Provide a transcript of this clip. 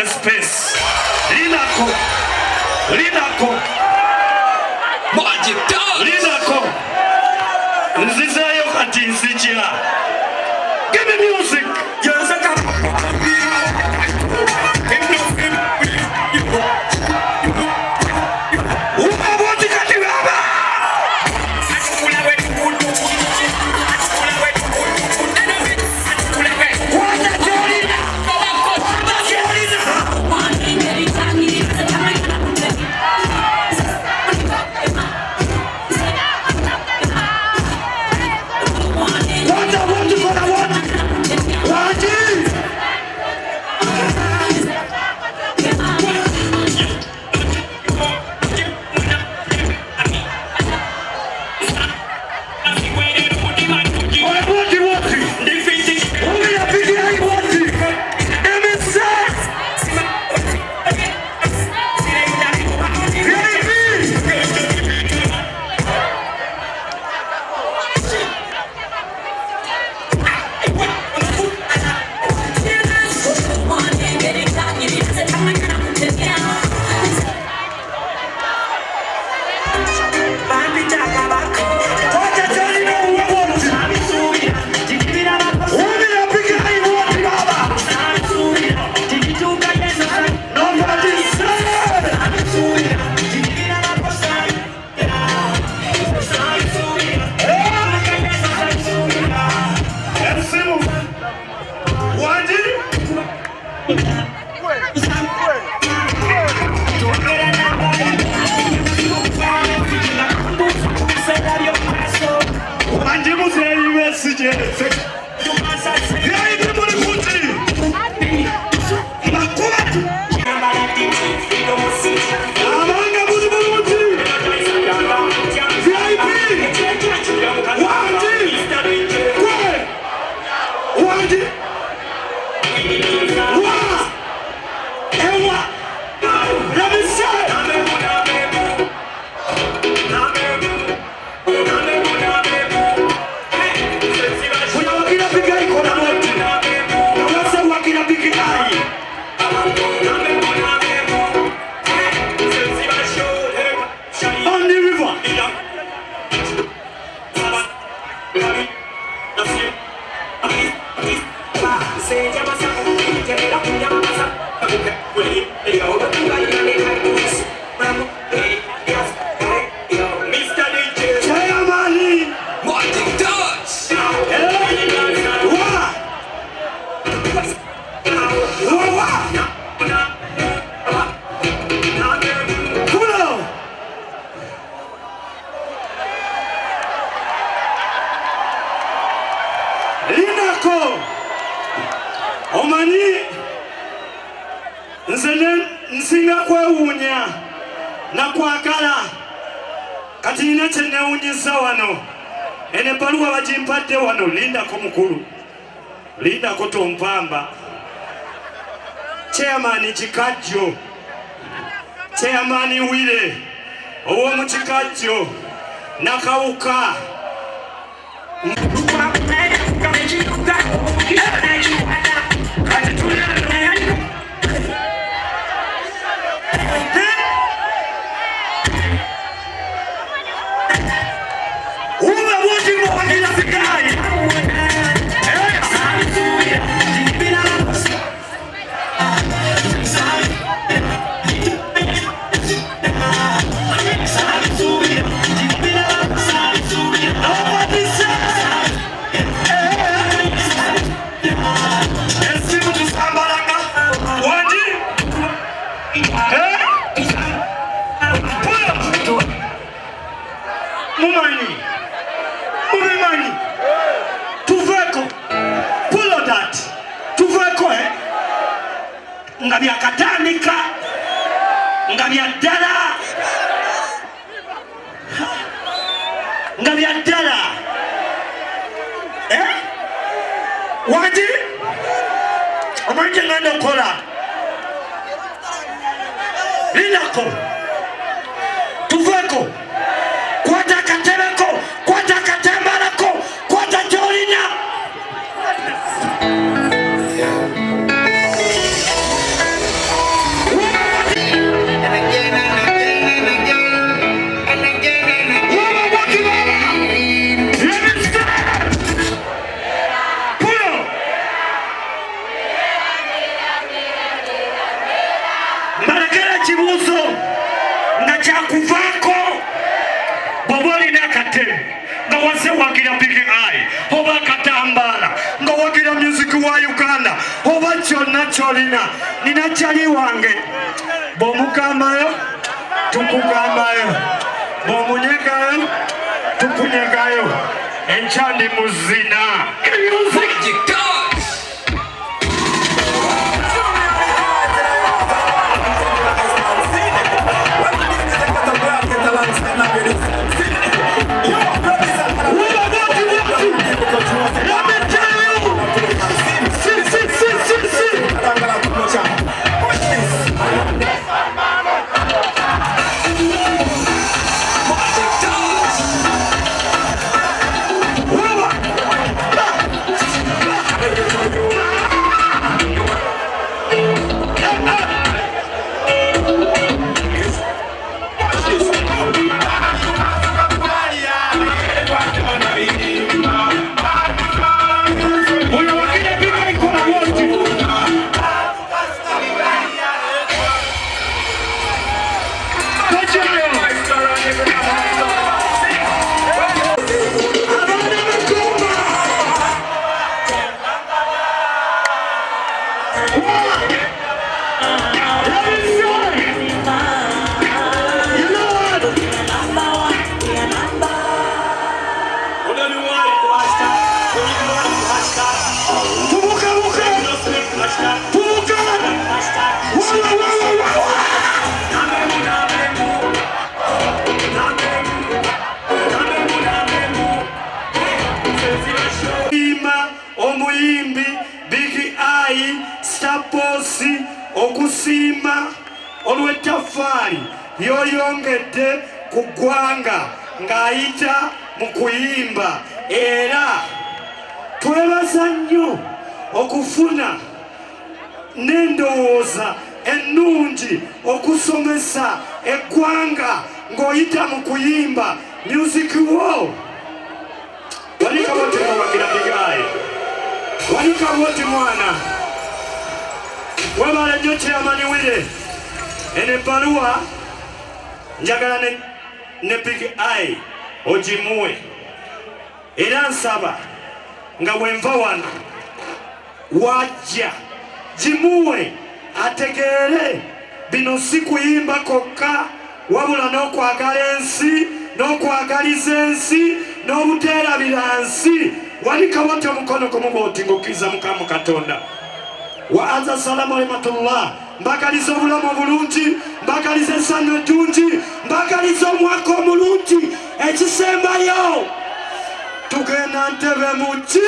space. Linako. Nzizayo kati nzijira. Give me music. Omani nsinga kwewunya na kwagala kati nina kyenewunyisa wano ene baluwa bagimpadde wano lindako mukulu lindako tompamba chairman Kikajjo chairman Wile owomu Kikajjo Nakawuka ngabya katandika ngabya ddala wati omanje ngenda okola linako tuveko kwata katebeko kwata katembalako kwata jolina ekibuuzo nga kyakuvaako bw'oba olina akatebe nga wase wagira Big Eye oba akatambaala nga wagira Music wa Uganda oba kyonna kyolina nina kyali wange bw'omugambayo tukugambayo bw'omunyegayo tukunyegayo enkyandi muzina omuyimbi Big Eye Staposi okusiima olw'ettafaali yoyongedde ku ggwanga ng'ayita mu kuyimba era twebaza nnyo okufuna n'endowooza ennungi okusomesa eggwanga ng'oyita mu kuyimba Music wo walika wote wagira Big Eye walika wote mwana wabala nnyo Chairman Wile ene ebbaluwa njagala ne Big Eye ogimuwe era nsaba nga bwenva wano wajja gimuwe ategeere bino si kuyimba kokka wabula n'okwagala ensi n'okwagaliza ensi n'obuteerabira nsi walika wote omukono kumuboti ng'okkiriza Mukama Katonda wa aza salamu alimatullah mbakaliza obulamu obulungi mbakaliza essanyu eddungi mbakaliza omwaka omulungi ekisembayo tugenda ntebe mu ki